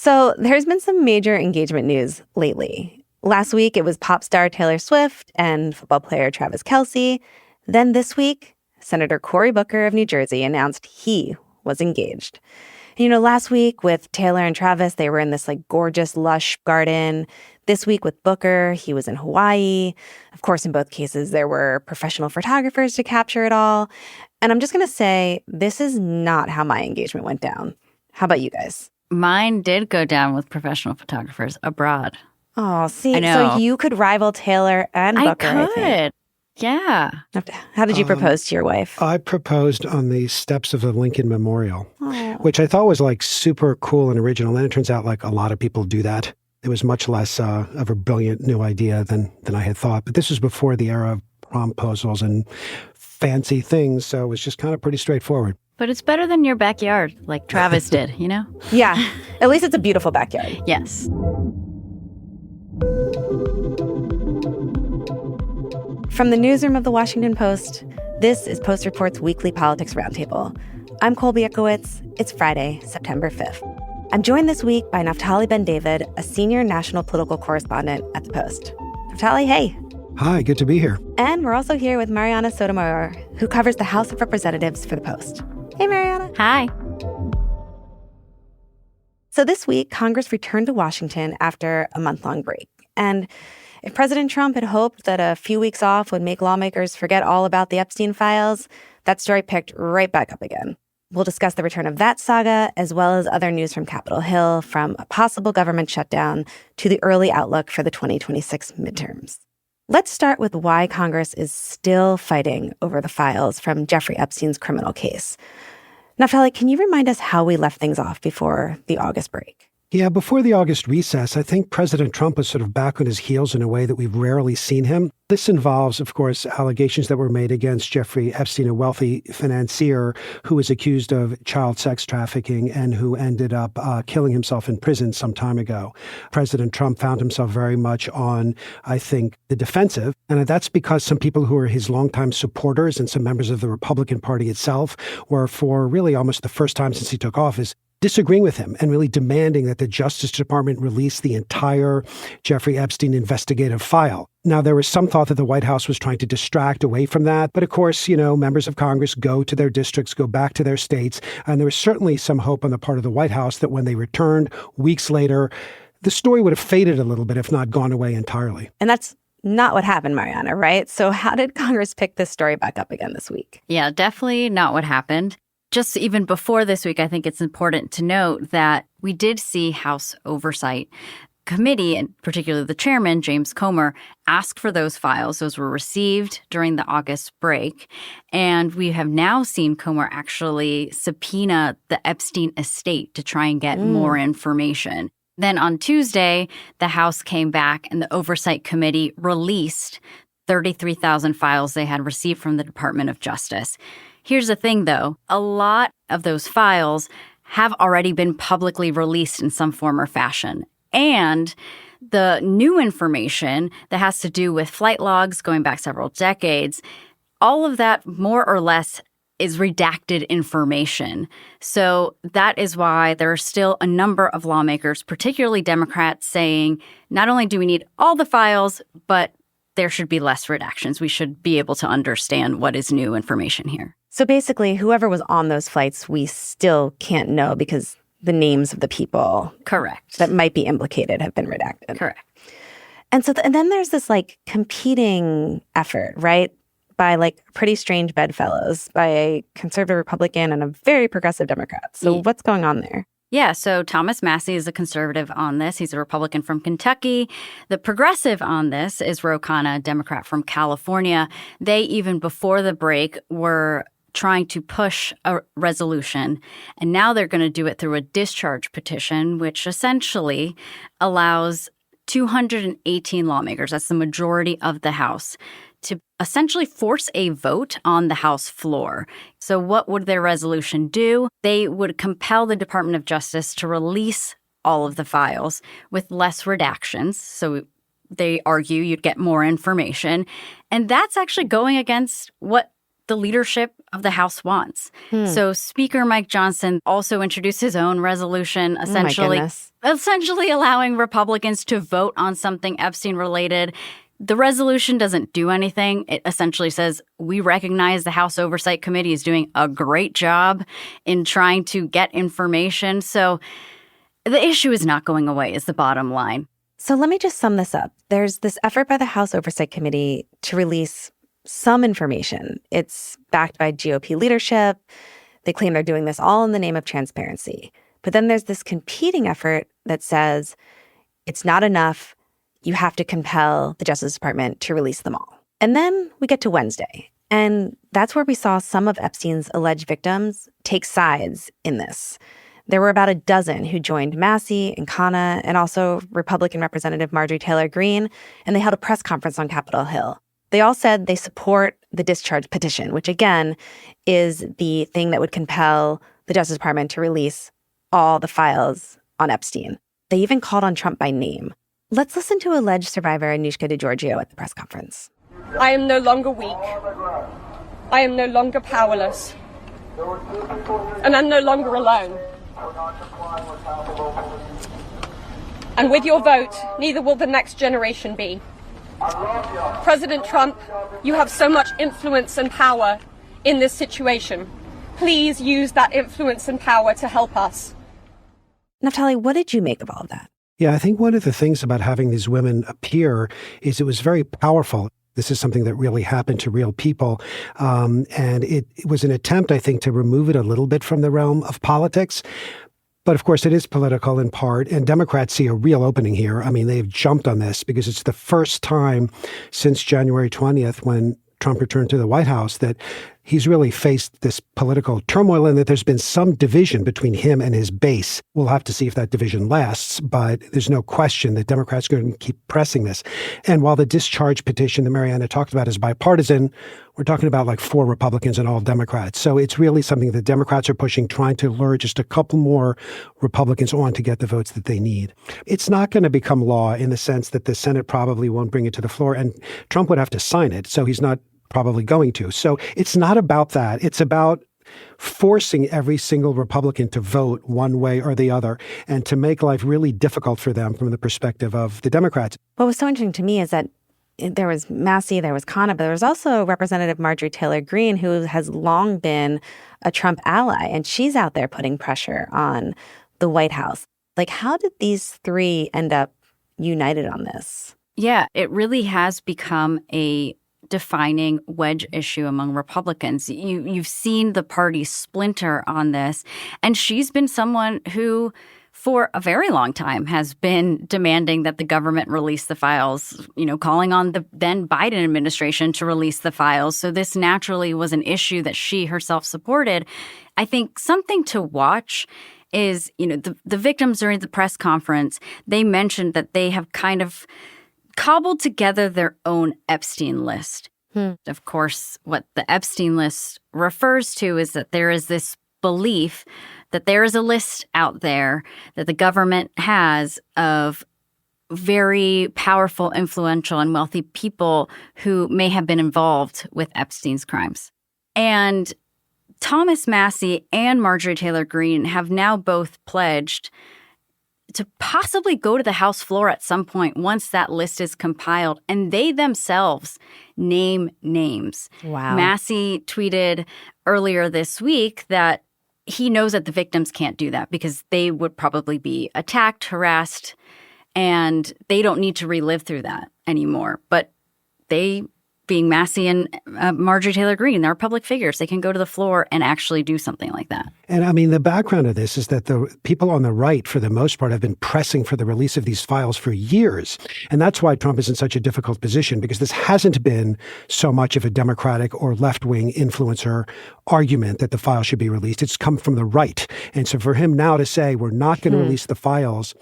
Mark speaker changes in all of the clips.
Speaker 1: So there's been some major engagement news lately. Last week, it was pop star Taylor Swift and football player Travis Kelce. Then this week, Senator Cory Booker of New Jersey announced he was engaged. Last week with Taylor and Travis, they were in this gorgeous, lush garden. This week with Booker, he was in Hawaii. Of course, in both cases, there were professional photographers to capture it all. And I'm just going to say, this is not how my engagement went down. How about you guys?
Speaker 2: Mine did go down with professional photographers abroad.
Speaker 1: Oh, see, so you could rival Taylor and Booker,
Speaker 2: I could. Yeah.
Speaker 1: How did you propose to your wife?
Speaker 3: I proposed on the steps of the Lincoln Memorial, which I thought was super cool and original. And it turns out a lot of people do that. It was much less of a brilliant new idea than I had thought. But this was before the era of promposals and fancy things. So it was just kind of pretty straightforward.
Speaker 2: But it's better than your backyard, like Travis did,
Speaker 1: Yeah. At least it's a beautiful backyard.
Speaker 2: Yes.
Speaker 1: From the newsroom of The Washington Post, this is Post Report's weekly politics roundtable. I'm Colby Ekowitz. It's Friday, September 5th. I'm joined this week by Naftali Ben-David, a senior national political correspondent at The Post. Naftali, hey.
Speaker 3: Hi, good to be here.
Speaker 1: And we're also here with Mariana Sotomayor, who covers the House of Representatives for The Post. Hey, Mariana.
Speaker 2: Hi.
Speaker 1: So this week, Congress returned to Washington after a month-long break. And if President Trump had hoped that a few weeks off would make lawmakers forget all about the Epstein files, that story picked right back up again. We'll discuss the return of that saga, as well as other news from Capitol Hill, from a possible government shutdown to the early outlook for the 2026 midterms. Let's start with why Congress is still fighting over the files from Jeffrey Epstein's criminal case. Naftali, can you remind us how we left things off before the August break?
Speaker 3: Yeah, before the August recess, I think President Trump was sort of back on his heels in a way that we've rarely seen him. This involves, of course, allegations that were made against Jeffrey Epstein, a wealthy financier who was accused of child sex trafficking and who ended up killing himself in prison some time ago. President Trump found himself very much on, I think, the defensive. And that's because some people who are his longtime supporters and some members of the Republican Party itself were, for really almost the first time since he took office, disagreeing with him and really demanding that the Justice Department release the entire Jeffrey Epstein investigative file. Now, there was some thought that the White House was trying to distract away from that. But of course, members of Congress go to their districts, go back to their states. And there was certainly some hope on the part of the White House that when they returned weeks later, the story would have faded a little bit, if not gone away entirely.
Speaker 1: And that's not what happened, Mariana, right? So how did Congress pick this story back up again this week?
Speaker 2: Yeah, definitely not what happened. Just even before this week, I think it's important to note that we did see House Oversight Committee, and particularly the chairman, James Comer, asked for those files. Those were received during the August break. And we have now seen Comer actually subpoena the Epstein estate to try and get more information. Then on Tuesday, the House came back and the Oversight Committee released 33,000 files they had received from the Department of Justice. Here's the thing, though. A lot of those files have already been publicly released in some form or fashion. And the new information that has to do with flight logs going back several decades, all of that more or less is redacted information. So that is why there are still a number of lawmakers, particularly Democrats, saying not only do we need all the files, but there should be less redactions. We should be able to understand what is new information here.
Speaker 1: So basically, whoever was on those flights, we still can't know because the names of the people
Speaker 2: Correct.
Speaker 1: that might be implicated have been redacted.
Speaker 2: Correct.
Speaker 1: And so and then there's this competing effort, right, by pretty strange bedfellows, by a conservative Republican and a very progressive Democrat. So what's going on there?
Speaker 2: Yeah, so Thomas Massie is a conservative on this. He's a Republican from Kentucky. The progressive on this is Ro Khanna, a Democrat from California. They, even before the break, were trying to push a resolution, and now they're going to do it through a discharge petition, which essentially allows 218 lawmakers, that's the majority of the House, to essentially force a vote on the House floor. So what would their resolution do? They would compel the Department of Justice to release all of the files with less redactions. So they argue you'd get more information. And that's actually going against what the leadership of the House wants. So Speaker Mike Johnson also introduced his own resolution, essentially allowing Republicans to vote on something Epstein-related. The resolution doesn't do anything. It essentially says, we recognize the House Oversight Committee is doing a great job in trying to get information. So the issue is not going away, is the bottom line.
Speaker 1: So let me just sum this up. There's this effort by the House Oversight Committee to release some information. It's backed by GOP leadership. They claim they're doing this all in the name of transparency. But then there's this competing effort that says it's not enough. You have to compel the Justice Department to release them all. And then we get to Wednesday. And that's where we saw some of Epstein's alleged victims take sides in this. There were about a dozen who joined Massey and Khanna and also Republican Representative Marjorie Taylor Greene, and they held a press conference on Capitol Hill. They all said they support the discharge petition, which again is the thing that would compel the Justice Department to release all the files on Epstein. They even called on Trump by name. Let's listen to alleged survivor Anushka DeGiorgio at the press conference.
Speaker 4: I am no longer weak. I am no longer powerless. And I'm no longer alone. And with your vote, neither will the next generation be. President Trump, you have so much influence and power in this situation. Please use that influence and power to help us.
Speaker 1: Naftali, what did you make of all of that?
Speaker 3: Yeah, I think one of the things about having these women appear is it was very powerful. This is something that really happened to real people. And it was an attempt, I think, to remove it a little bit from the realm of politics. But of course, it is political in part, and Democrats see a real opening here. I mean, they've jumped on this because it's the first time since January 20th, when Trump returned to the White House, that he's really faced this political turmoil and that there's been some division between him and his base. We'll have to see if that division lasts, but there's no question that Democrats are going to keep pressing this. And while the discharge petition that Mariana talked about is bipartisan, we're talking about like 4 Republicans and all Democrats. So it's really something that Democrats are pushing, trying to lure just a couple more Republicans on to get the votes that they need. It's not going to become law in the sense that the Senate probably won't bring it to the floor, and Trump would have to sign it. So he's not probably going to. So it's not about that. It's about forcing every single Republican to vote one way or the other and to make life really difficult for them from the perspective of the Democrats.
Speaker 1: What was so interesting to me is that there was Massey, there was Khanna, but there was also Representative Marjorie Taylor Greene, who has long been a Trump ally, and she's out there putting pressure on the White House. Like, how did these 3 end up united on this?
Speaker 2: Yeah, it really has become a defining wedge issue among Republicans. You've seen the party splinter on this, and she's been someone who, for a very long time, has been demanding that the government release the files, calling on the then Biden administration to release the files. So this naturally was an issue that she herself supported. I think something to watch is, the victims during the press conference, they mentioned that they have kind of cobbled together their own Epstein list. Of course, what the Epstein list refers to is that there is this belief that there is a list out there that the government has of very powerful, influential, and wealthy people who may have been involved with Epstein's crimes. And Thomas Massey and Marjorie Taylor Greene have now both pledged to possibly go to the House floor at some point once that list is compiled, and they themselves name names.
Speaker 1: Wow.
Speaker 2: Massey tweeted earlier this week that he knows that the victims can't do that because they would probably be attacked, harassed, and they don't need to relive through that anymore. But they, being Massey and Marjorie Taylor Greene, they're public figures. They can go to the floor and actually do something like that.
Speaker 3: And I mean, the background of this is that the people on the right, for the most part, have been pressing for the release of these files for years. And that's why Trump is in such a difficult position, because this hasn't been so much of a Democratic or left-wing influencer argument that the files should be released. It's come from the right. And so for him now to say, we're not going to release the files,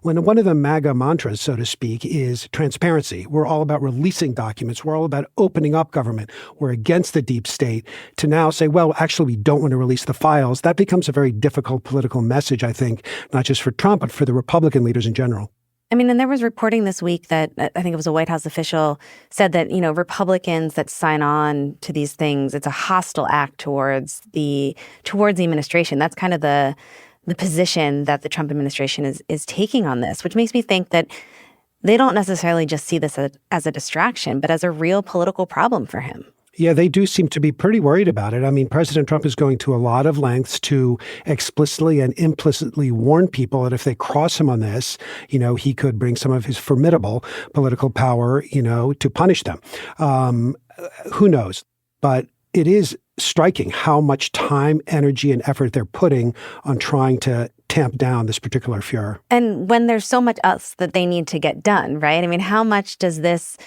Speaker 3: when one of the MAGA mantras, so to speak, is transparency. We're all about releasing documents. We're all about opening up government. We're against the deep state. To now say, well, actually, we don't want to release the files, that becomes a very difficult political message, I think, not just for Trump, but for the Republican leaders in general.
Speaker 1: I mean, and there was reporting this week that I think it was a White House official said that, Republicans that sign on to these things, it's a hostile act towards the administration. That's kind of the position that the Trump administration is taking on this, which makes me think that they don't necessarily just see this as a distraction, but as a real political problem for him.
Speaker 3: Yeah, they do seem to be pretty worried about it. I mean, President Trump is going to a lot of lengths to explicitly and implicitly warn people that if they cross him on this, he could bring some of his formidable political power, to punish them. Who knows? But it is striking how much time, energy, and effort they're putting on trying to tamp down this particular furor.
Speaker 1: And when there's so much else that they need to get done, right? I mean, how much does this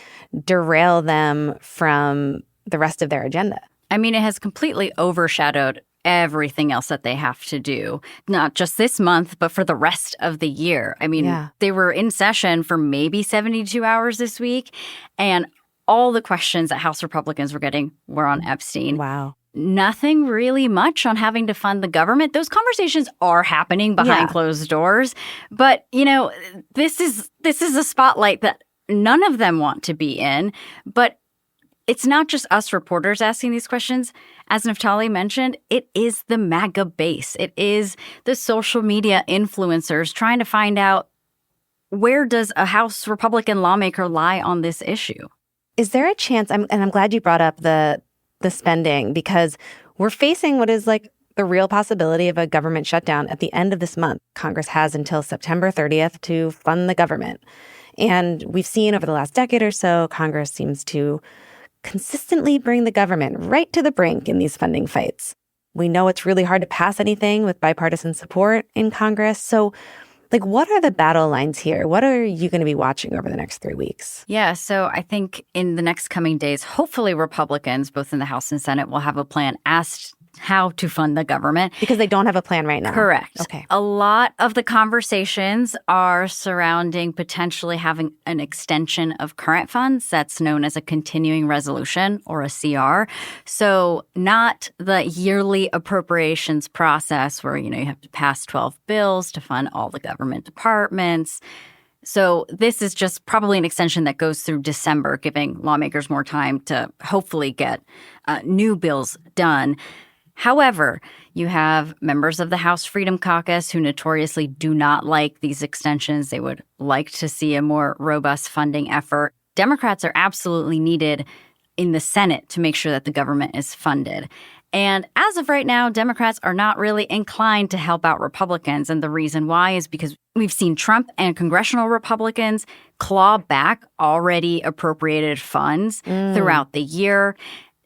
Speaker 1: derail them from the rest of their agenda?
Speaker 2: I mean, it has completely overshadowed everything else that they have to do, not just this month, but for the rest of the year. I mean, They were in session for maybe 72 hours this week, and all the questions that House Republicans were getting were on Epstein.
Speaker 1: Wow.
Speaker 2: Nothing really much on having to fund the government. Those conversations are happening behind closed doors. But, this is a spotlight that none of them want to be in. But it's not just us reporters asking these questions. As Naftali mentioned, it is the MAGA base. It is the social media influencers trying to find out, where does a House Republican lawmaker lie on this issue?
Speaker 1: Is there a chance, and I'm glad you brought up the spending, because we're facing what is like the real possibility of a government shutdown at the end of this month. Congress has until September 30th to fund the government. And we've seen over the last decade or so, Congress seems to consistently bring the government right to the brink in these funding fights. We know it's really hard to pass anything with bipartisan support in Congress. So, what are the battle lines here? What are you going to be watching over the next 3 weeks?
Speaker 2: Yeah, so I think in the next coming days, hopefully Republicans, both in the House and Senate, will have a plan as how to fund the government.
Speaker 1: Because they don't have a plan right now.
Speaker 2: Correct.
Speaker 1: Okay.
Speaker 2: A lot of the conversations are surrounding potentially having an extension of current funds. That's known as a continuing resolution, or a CR. So not the yearly appropriations process where, you have to pass 12 bills to fund all the government departments. So this is just probably an extension that goes through December, giving lawmakers more time to hopefully get new bills done. However, you have members of the House Freedom Caucus who notoriously do not like these extensions. They would like to see a more robust funding effort. Democrats are absolutely needed in the Senate to make sure that the government is funded. And as of right now, Democrats are not really inclined to help out Republicans. And the reason why is because we've seen Trump and congressional Republicans claw back already appropriated funds throughout the year.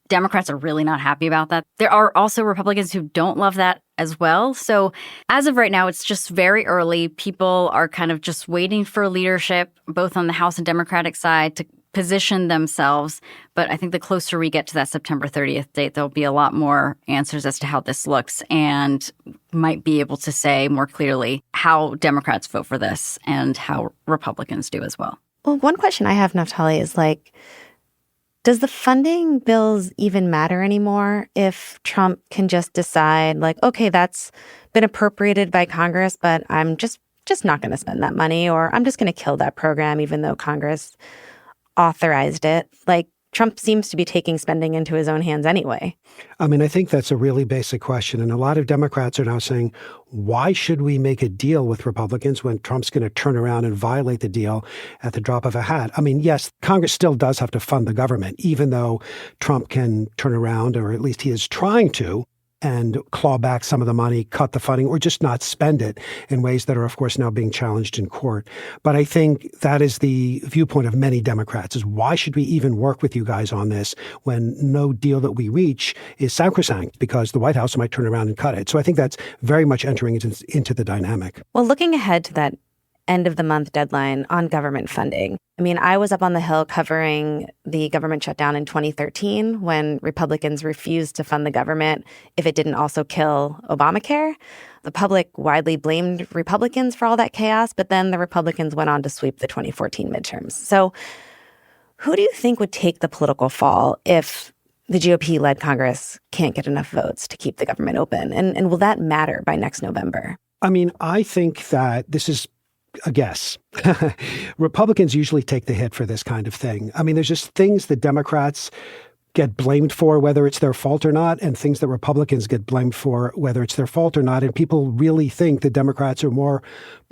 Speaker 2: Democrats are really not happy about that. There are also Republicans who don't love that as well. So as of right now, it's just very early. People are kind of just waiting for leadership, both on the House and Democratic side, to position themselves. But I think the closer we get to that September 30th date, there'll be a lot more answers as to how this looks, and might be able to say more clearly how Democrats vote for this and how Republicans do as well.
Speaker 1: Well, one question I have, Naftali, is does the funding bills even matter anymore if Trump can just decide, okay, that's been appropriated by Congress, but I'm just not going to spend that money, or I'm just going to kill that program even though Congress authorized it? Trump seems to be taking spending into his own hands anyway.
Speaker 3: I mean, I think that's a really basic question. And a lot of Democrats are now saying, why should we make a deal with Republicans when Trump's going to turn around and violate the deal at the drop of a hat? I mean, yes, Congress still does have to fund the government, even though Trump can turn around, or at least he is trying to, and claw back some of the money, cut the funding, or just not spend it in ways that are, of course, now being challenged in court. But I think that is the viewpoint of many Democrats, is why should we even work with you guys on this when no deal that we reach is sacrosanct, because the White House might turn around and cut it. So I think that's very much entering into the dynamic.
Speaker 1: Well, looking ahead to that end of the month deadline on government funding. I mean, I was up on the Hill covering the government shutdown in 2013 when Republicans refused to fund the government if it didn't also kill Obamacare. The public widely blamed Republicans for all that chaos, but then the Republicans went on to sweep the 2014 midterms. So who do you think would take the political fall if the GOP-led Congress can't get enough votes to keep the government open? And will that matter by next November?
Speaker 3: I mean, I think that this is a guess. Republicans usually take the hit for this kind of thing. I mean, there's just things that Democrats get blamed for, whether it's their fault or not, and things that Republicans get blamed for, whether it's their fault or not. And people really think that Democrats are more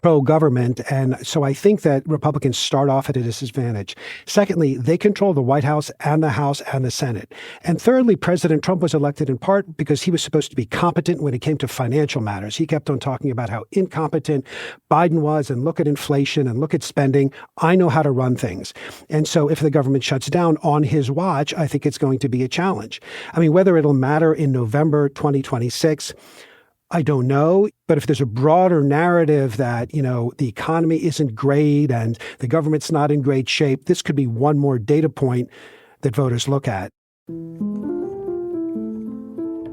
Speaker 3: pro-government. And so I think that Republicans start off at a disadvantage. Secondly, they control the White House and the House and the Senate. And thirdly, President Trump was elected in part because he was supposed to be competent when it came to financial matters. He kept on talking about how incompetent Biden was, and look at inflation and look at spending. I know how to run things. And so if the government shuts down on his watch, I think it's going to be a challenge. I mean, whether it'll matter in November 2026, I don't know. But if there's a broader narrative that, the economy isn't great and the government's not in great shape, this could be one more data point that voters look at.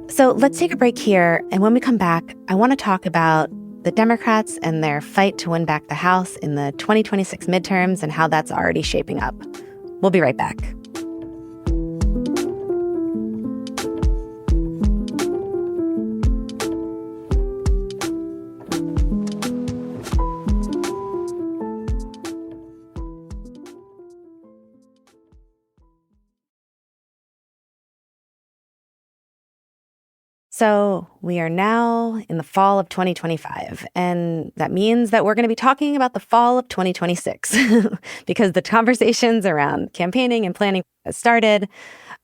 Speaker 1: So let's take a break here. And when we come back, I want to talk about the Democrats and their fight to win back the House in the 2026 midterms and how that's already shaping up. We'll be right back. So we are now in the fall of 2025, and that means that we're going to be talking about the fall of 2026 because the conversations around campaigning and planning has started.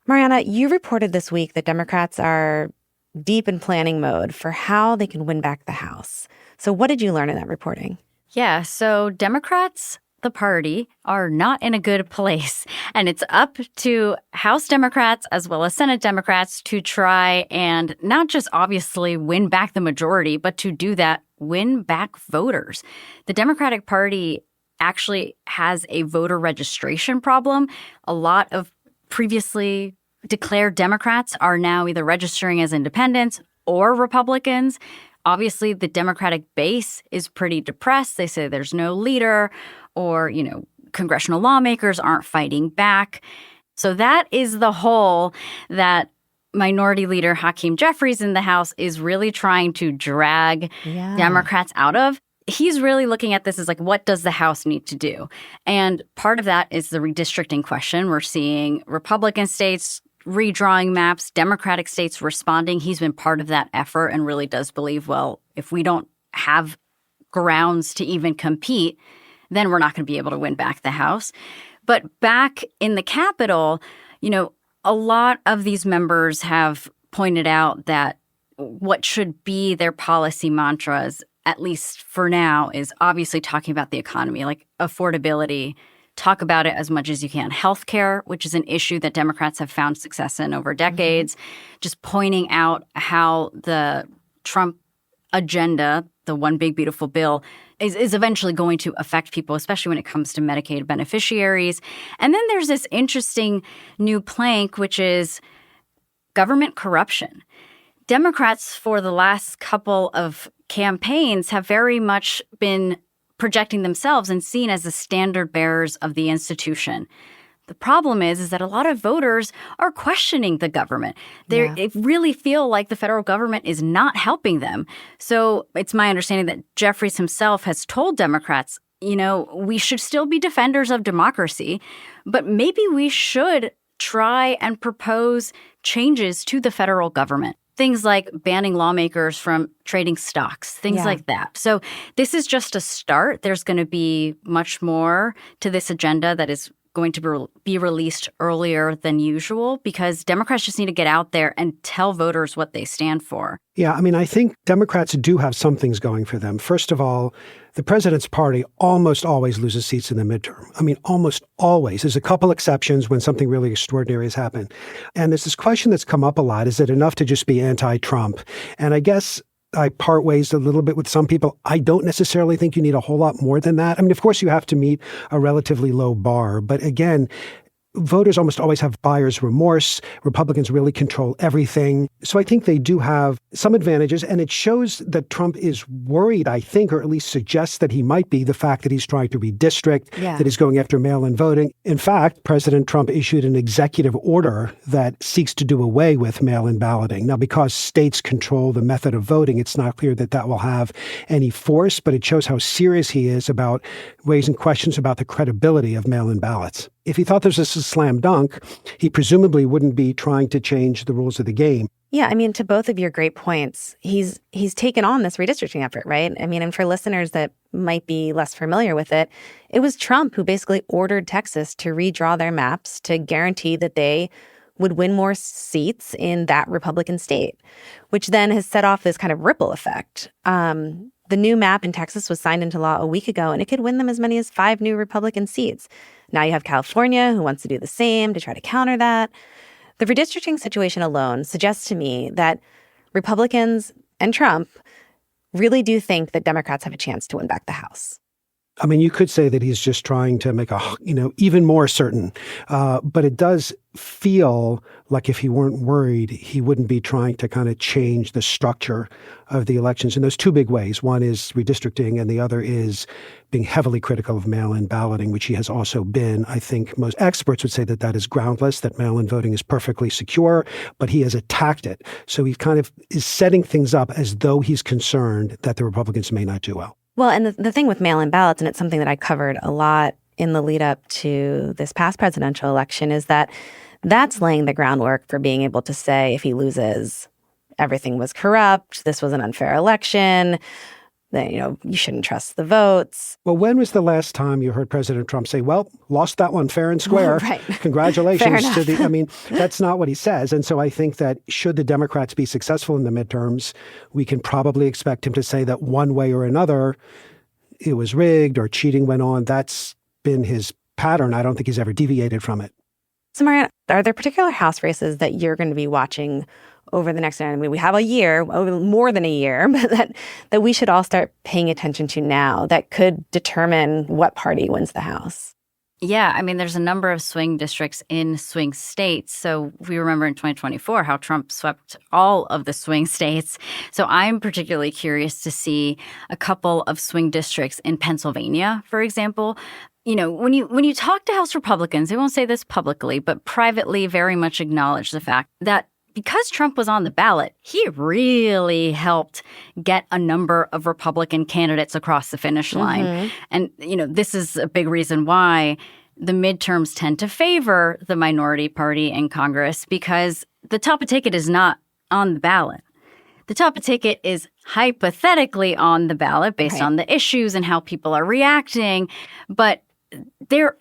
Speaker 1: Mariana, you reported this week that Democrats are deep in planning mode for how they can win back the House. So what did you learn in that reporting?
Speaker 2: Yeah, so Democrats, the party, are not in a good place. And it's up to House Democrats as well as Senate Democrats to try and not just obviously win back the majority, but to do that, win back voters. The Democratic Party actually has a voter registration problem. A lot of previously declared Democrats are now either registering as independents or Republicans. Obviously, the Democratic base is pretty depressed. They say there's no leader, or, congressional lawmakers aren't fighting back. So that is the hole that Minority Leader Hakeem Jeffries in the House is really trying to drag Democrats out of. He's really looking at this as like, what does the House need to do? And part of that is the redistricting question. We're seeing Republican states redrawing maps, Democratic states responding. He's been part of that effort and really does believe, well, if we don't have grounds to even compete, then we're not going to be able to win back the House. But back in the Capitol, a lot of these members have pointed out that what should be their policy mantras, at least for now, is obviously talking about the economy, like affordability. Talk about it as much as you can. Healthcare, which is an issue that Democrats have found success in over decades, just pointing out how the Trump agenda, the one big beautiful bill, is eventually going to affect people, especially when it comes to Medicaid beneficiaries. And then there's this interesting new plank, which is government corruption. Democrats, for the last couple of campaigns, have very much been projecting themselves and seen as the standard bearers of the institution. The problem is that a lot of voters are questioning the government. They really feel like the federal government is not helping them. So it's my understanding that Jeffries himself has told Democrats, we should still be defenders of democracy, but maybe we should try and propose changes to the federal government. Things like banning lawmakers from trading stocks, things like that. So this is just a start. There's going to be much more to this agenda that is going to be released earlier than usual because Democrats just need to get out there and tell voters what they stand for.
Speaker 3: Yeah, I think Democrats do have some things going for them. First of all, the president's party almost always loses seats in the midterm. Almost always. There's a couple exceptions when something really extraordinary has happened. And there's this question that's come up a lot. Is it enough to just be anti-Trump? And I guess I part ways a little bit with some people. I don't necessarily think you need a whole lot more than that. Of course, you have to meet a relatively low bar. But again, voters almost always have buyer's remorse. Republicans really control everything. So I think they do have some advantages. And it shows that Trump is worried, I think, or at least suggests that he might be, the fact that he's trying to redistrict, that he's going after mail-in voting. In fact, President Trump issued an executive order that seeks to do away with mail-in balloting. Now, because states control the method of voting, it's not clear that that will have any force, but it shows how serious he is about raising questions about the credibility of mail-in ballots. If he thought this was a slam dunk, he presumably wouldn't be trying to change the rules of the game.
Speaker 1: Yeah, I mean, to both of your great points, he's taken on this redistricting effort, right? I mean, and for listeners that might be less familiar with it, it was Trump who basically ordered Texas to redraw their maps to guarantee that they would win more seats in that Republican state, which then has set off this kind of ripple effect. The new map in Texas was signed into law a week ago, and it could win them as many as 5 new Republican seats. Now you have California, who wants to do the same to try to counter that. The redistricting situation alone suggests to me that Republicans and Trump really do think that Democrats have a chance to win back the House.
Speaker 3: I mean, you could say that he's just trying to make even more certain. But it does feel like if he weren't worried, he wouldn't be trying to kind of change the structure of the elections in those 2 big ways. One is redistricting, and the other is being heavily critical of mail-in balloting, which he has also been. I think most experts would say that that is groundless, that mail-in voting is perfectly secure, but he has attacked it. So he kind of is setting things up as though he's concerned that the Republicans may not do well.
Speaker 1: Well, and the thing with mail-in ballots, and it's something that I covered a lot in the lead up to this past presidential election, is that that's laying the groundwork for being able to say if he loses, everything was corrupt, this was an unfair election, that, you shouldn't trust the votes.
Speaker 3: Well, when was the last time you heard President Trump say, well, lost that one fair and square.
Speaker 1: Right.
Speaker 3: Congratulations to the, I mean, that's not what he says. And so I think that should the Democrats be successful in the midterms, we can probably expect him to say that one way or another, it was rigged or cheating went on. That's been his pattern. I don't think he's ever deviated from it.
Speaker 1: So, Marianne, are there particular House races that you're going to be watching over the next, I mean, we have a year, more than a year, but that we should all start paying attention to now that could determine what party wins the House?
Speaker 2: Yeah, I mean, there's a number of swing districts in swing states. So we remember in 2024 how Trump swept all of the swing states. So I'm particularly curious to see a couple of swing districts in Pennsylvania, for example. When you talk to House Republicans, they won't say this publicly, but privately very much acknowledge the fact that because Trump was on the ballot, he really helped get a number of Republican candidates across the finish line. Mm-hmm. And, this is a big reason why the midterms tend to favor the minority party in Congress, because the top of ticket is not on the ballot. The top of ticket is hypothetically on the ballot based on the issues and how people are reacting. But there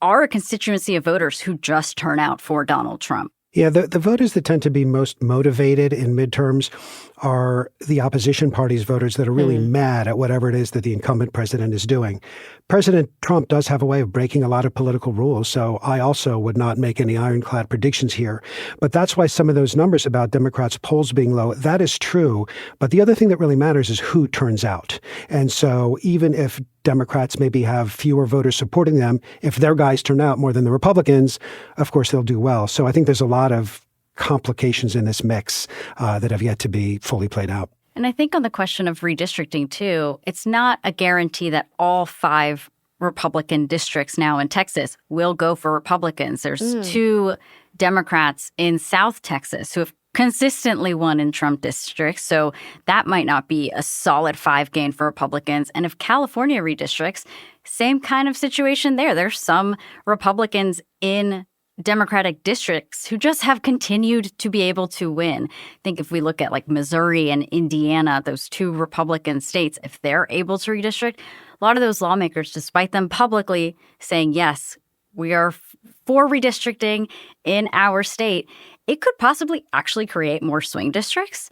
Speaker 2: are a constituency of voters who just turn out for Donald Trump.
Speaker 3: Yeah, the voters that tend to be most motivated in midterms are the opposition party's voters that are really mad at whatever it is that the incumbent president is doing. President Trump does have a way of breaking a lot of political rules, so I also would not make any ironclad predictions here. But that's why some of those numbers about Democrats' polls being low, that is true. But the other thing that really matters is who turns out. And so even if Democrats maybe have fewer voters supporting them, if their guys turn out more than the Republicans, of course they'll do well. So I think there's a lot of complications in this mix that have yet to be fully played out.
Speaker 2: And I think on the question of redistricting, too, it's not a guarantee that all 5 Republican districts now in Texas will go for Republicans. There's 2 Democrats in South Texas who have consistently won in Trump districts. So that might not be a solid 5 gain for Republicans. And if California redistricts, same kind of situation there. There's some Republicans in Democratic districts who just have continued to be able to win. I think if we look at like Missouri and Indiana, those 2 Republican states, if they're able to redistrict, a lot of those lawmakers, despite them publicly saying, yes, we are for redistricting in our state, it could possibly actually create more swing districts,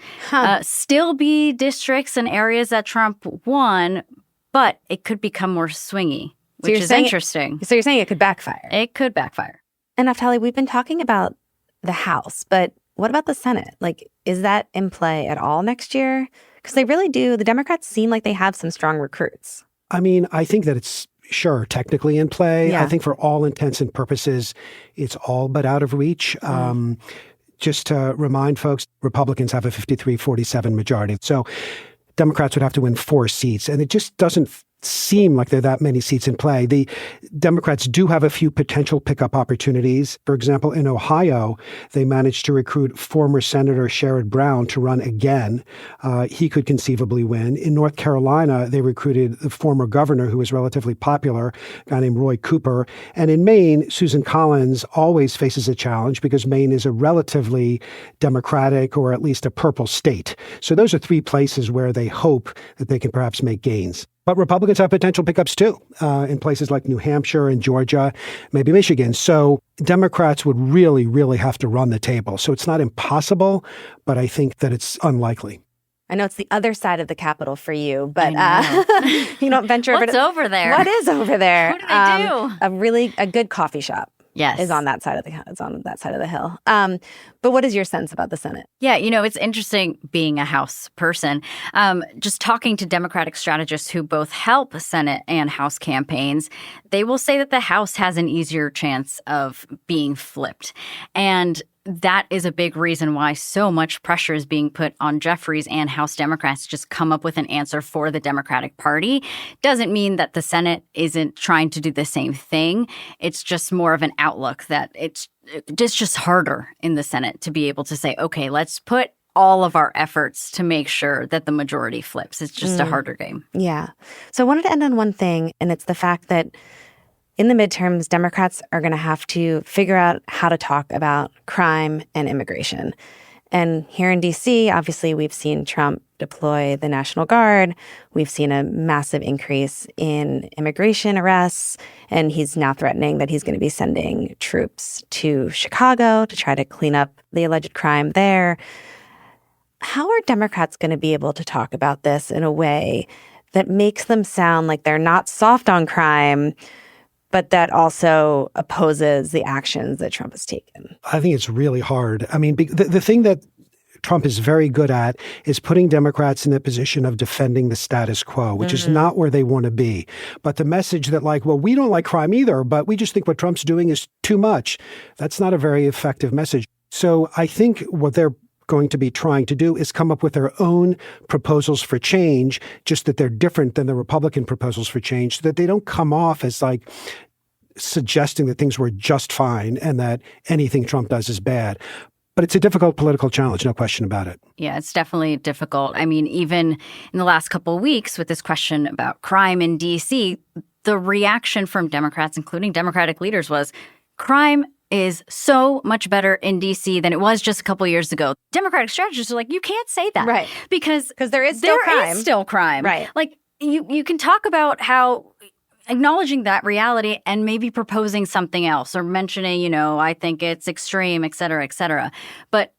Speaker 2: still be districts and areas that Trump won, but it could become more swingy, which is interesting.
Speaker 1: So you're saying it could backfire?
Speaker 2: It could backfire.
Speaker 1: And Naftali, we've been talking about the House, but what about the Senate? Like, is that in play at all next year? Because they really do. The Democrats seem like they have some strong recruits.
Speaker 3: I mean, I think that it's sure, technically in play.
Speaker 1: Yeah.
Speaker 3: I think for all intents and purposes, it's all but out of reach. Just to remind folks, Republicans have a 53-47 majority. So Democrats would have to win 4 seats. And it just doesn't seem like there are that many seats in play. The Democrats do have a few potential pickup opportunities. For example, in Ohio, they managed to recruit former Senator Sherrod Brown to run again. He could conceivably win. In North Carolina, they recruited the former governor, who was relatively popular, a guy named Roy Cooper. And in Maine, Susan Collins always faces a challenge because Maine is a relatively Democratic or at least a purple state. So those are 3 places where they hope that they can perhaps make gains. But Republicans have potential pickups, too, in places like New Hampshire and Georgia, maybe Michigan. So Democrats would really, really have to run the table. So it's not impossible, but I think that it's unlikely.
Speaker 1: I know it's the other side of the Capitol for you, but you don't venture over
Speaker 2: What's over there?
Speaker 1: What is over there?
Speaker 2: What do they do?
Speaker 1: A good coffee shop.
Speaker 2: Yes.
Speaker 1: Is on that side of the hill. But what is your sense about the Senate?
Speaker 2: Yeah, it's interesting being a House person, just talking to Democratic strategists who both help Senate and House campaigns. They will say that the House has an easier chance of being flipped. And that is a big reason why so much pressure is being put on Jeffries and House Democrats to just come up with an answer for the Democratic Party. Doesn't mean that the Senate isn't trying to do the same thing. It's just more of an outlook that it's just harder in the Senate to be able to say, okay, let's put all of our efforts to make sure that the majority flips. It's just a harder game.
Speaker 1: Yeah. So I wanted to end on one thing, and it's the fact that in the midterms, Democrats are going to have to figure out how to talk about crime and immigration. And here in D.C., obviously, we've seen Trump deploy the National Guard. We've seen a massive increase in immigration arrests. And he's now threatening that he's going to be sending troops to Chicago to try to clean up the alleged crime there. How are Democrats going to be able to talk about this in a way that makes them sound like they're not soft on crime, but that also opposes the actions that Trump has taken?
Speaker 3: I think it's really hard. I mean, the thing that Trump is very good at is putting Democrats in the position of defending the status quo, which is not where they want to be. But the message that we don't like crime either, but we just think what Trump's doing is too much, that's not a very effective message. So I think what they're going to be trying to do is come up with their own proposals for change, just that they're different than the Republican proposals for change, so that they don't come off as suggesting that things were just fine and that anything Trump does is bad. But it's a difficult political challenge, no question about it.
Speaker 2: Yeah, it's definitely difficult. I mean, even in the last couple of weeks with this question about crime in D.C., the reaction from Democrats, including Democratic leaders, was crime is so much better in D.C. than it was just a couple of years ago. Democratic strategists are like, you can't say that.
Speaker 1: Right.
Speaker 2: Because
Speaker 1: there is still crime.
Speaker 2: There is still crime.
Speaker 1: Right.
Speaker 2: You can talk about how acknowledging that reality and maybe proposing something else or mentioning, I think it's extreme, et cetera, et cetera. But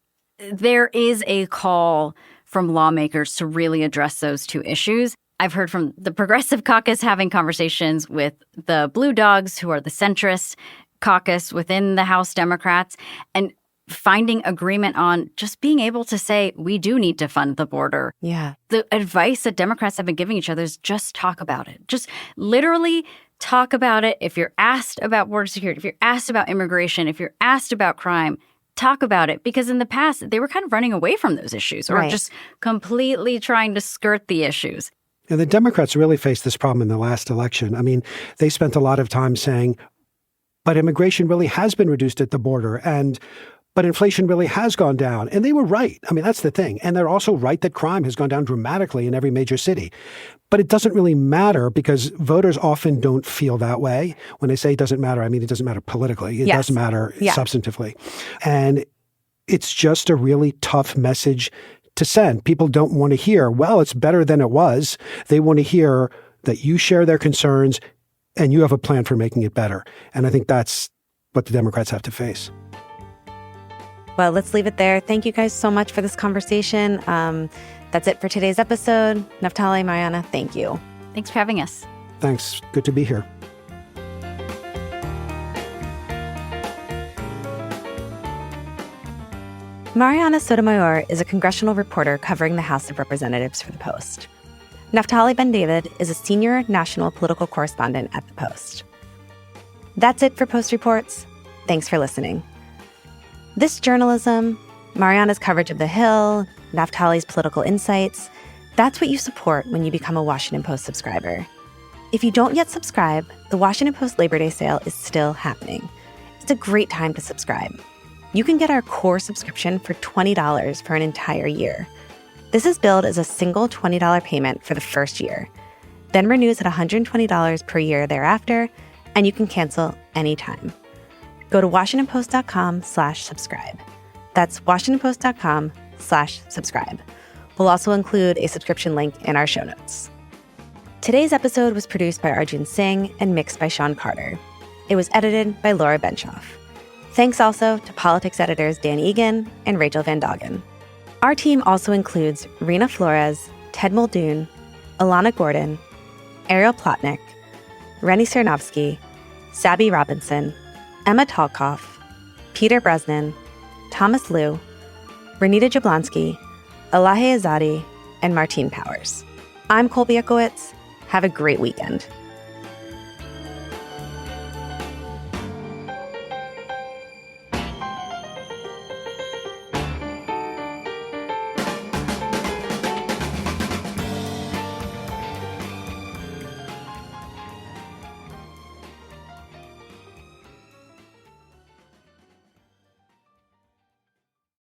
Speaker 2: there is a call from lawmakers to really address those two issues. I've heard from the Progressive Caucus having conversations with the Blue Dogs, who are the centrist caucus within the House Democrats, and finding agreement on just being able to say, we do need to fund the border.
Speaker 1: Yeah.
Speaker 2: The advice that Democrats have been giving each other is just talk about it. Just literally talk about it. If you're asked about border security, if you're asked about immigration, if you're asked about crime, talk about it. Because in the past, they were kind of running away from those issues or just completely trying to skirt the issues.
Speaker 3: And the Democrats really faced this problem in the last election. I mean, they spent a lot of time saying, but immigration really has been reduced at the border, but inflation really has gone down. And they were right. I mean, that's the thing. And they're also right that crime has gone down dramatically in every major city. But it doesn't really matter because voters often don't feel that way. When they say it doesn't matter, I mean, it doesn't matter politically. It doesn't matter substantively. And it's just a really tough message to send. People don't want to hear, well, it's better than it was. They want to hear that you share their concerns and you have a plan for making it better. And I think that's what the Democrats have to face.
Speaker 1: Well, let's leave it there. Thank you guys so much for this conversation. That's it for today's episode. Naftali, Mariana, thank you.
Speaker 2: Thanks for having us.
Speaker 3: Thanks. Good to be here.
Speaker 1: Mariana Sotomayor is a congressional reporter covering the House of Representatives for The Post. Naftali Ben-David is a senior national political correspondent at The Post. That's it for Post Reports. Thanks for listening. This journalism, Mariana's coverage of The Hill, Naftali's political insights, that's what you support when you become a Washington Post subscriber. If you don't yet subscribe, the Washington Post Labor Day sale is still happening. It's a great time to subscribe. You can get our core subscription for $20 for an entire year. This is billed as a single $20 payment for the first year, then renews at $120 per year thereafter, and you can cancel anytime. Go to WashingtonPost.com/subscribe. That's WashingtonPost.com/subscribe. We'll also include a subscription link in our show notes. Today's episode was produced by Arjun Singh and mixed by Sean Carter. It was edited by Laura Benshoff. Thanks also to politics editors Dan Egan and Rachel Van Doggen. Our team also includes Rena Flores, Ted Muldoon, Alana Gordon, Ariel Plotnick, Rennie Cernovsky, Sabby Robinson, Emma Talkoff, Peter Bresnan, Thomas Liu, Renita Jablonski, Elahe Azadi, and Martine Powers. I'm Colby Ekowitz. Have a great weekend.